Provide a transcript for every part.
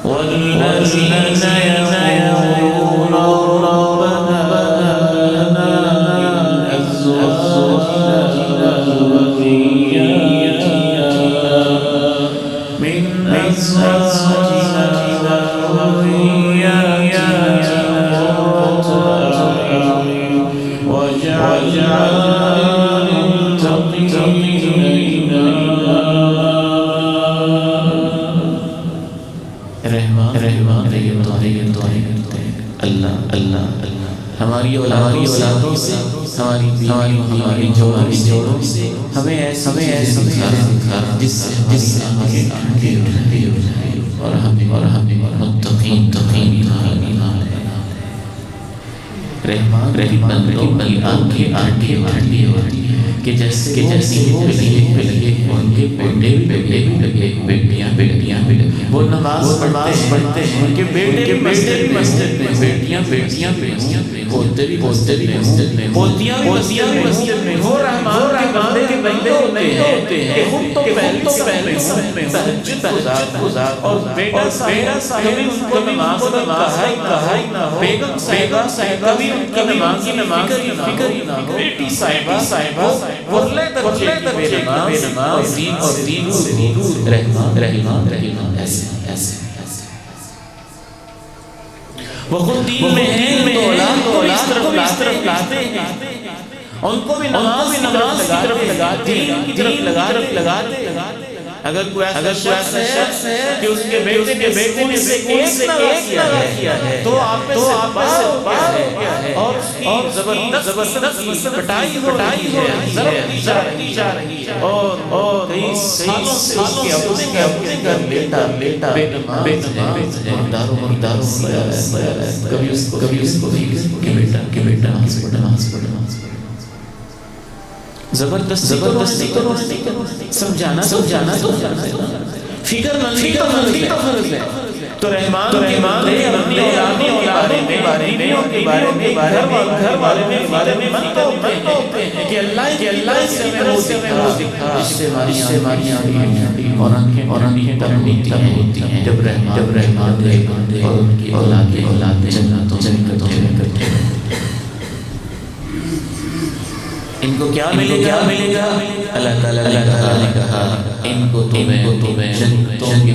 والذين يقولون ربنا لنا من أزواجنا وذرياتنا قرة أعين واجعلنا للمتقين إماما رحمان اللہ اللہ ہماری اولادوں سے ہماری جوڑوں سے ہمیں ایسے دکھا جس سے آنکھیں اٹھائے اور ہمیں متقین رحمان بندوں کی آنکھیں کہ جیسے پہ لگے ان کے بیٹے بھی بیٹیاں بھی لگے وہ نماز پڑھتے ہیں ان کے بیٹے مسجد میں بیٹیاں پوتے بھی مسجد میں پوتیاں بھی مسجد میں وہ رحمان کے بندے ہوتے ہیں کہ خود تو پہلے تہجد گزار اور بیٹا صاحب ان کو نماز کہا ہی نہ ہو بیگم صاحبہ بھی ان کی نماز فکر ہی نہ ہو بیٹی صاحبہ ورلے درجے بے نماز اور دین سے دور رحمان ایسے وہ خود دین میں ہیں تو اولاد کو اس طرف لاتے ہیں ان کو بھی نماز کی طرف لگاتے اگر کوئی ایسا شخص ہے کہ اس کے بیٹے نے سے ایک نہ کیا ہے تو آپ سے باہر ہو گیا ہے اور زبردست پٹائی ہو رہی ہے ضرب دی جا رہی ہے اور کئی سالوں سے اس کے اپنے گھر بیٹا بے نماز ہے دارو کبھی اس کو کہ بیٹا نماز پڑھ زبردستی کرو سمجھانا تو فکر مندی تو فرض ہے تو رحمان اپنی اولادوں کے بارے میں گھر والوں کے بارے میں مت ہوتے ہیں کہ اللہ سے ہمیں وہ دکھا جس سے ہماری آنکھیں اور آنکھیں تر ہوتی ہیں جب رحمان اور ان کی اولاد جنتوں میں کرتے ہیں ان کو کیا ملے گا اللہ تعالیٰ نے کہا ان کو تمہیں جنتوں کے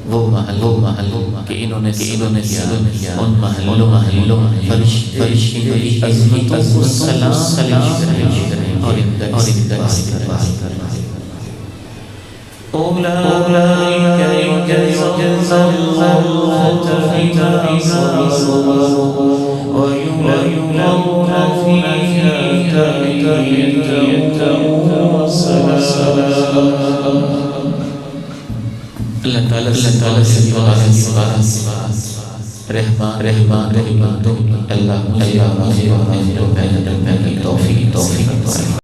وہ محل کہ انہوں نے کیا ان محلوں فرشتوں کی عظمتوں کو سلام کریں اور ان کا استقبال کریں أولئك يجزون الغرفة ويلقون فيها تحية وسلاما اللہ تعالیٰ سے رحمان اللہ توفیق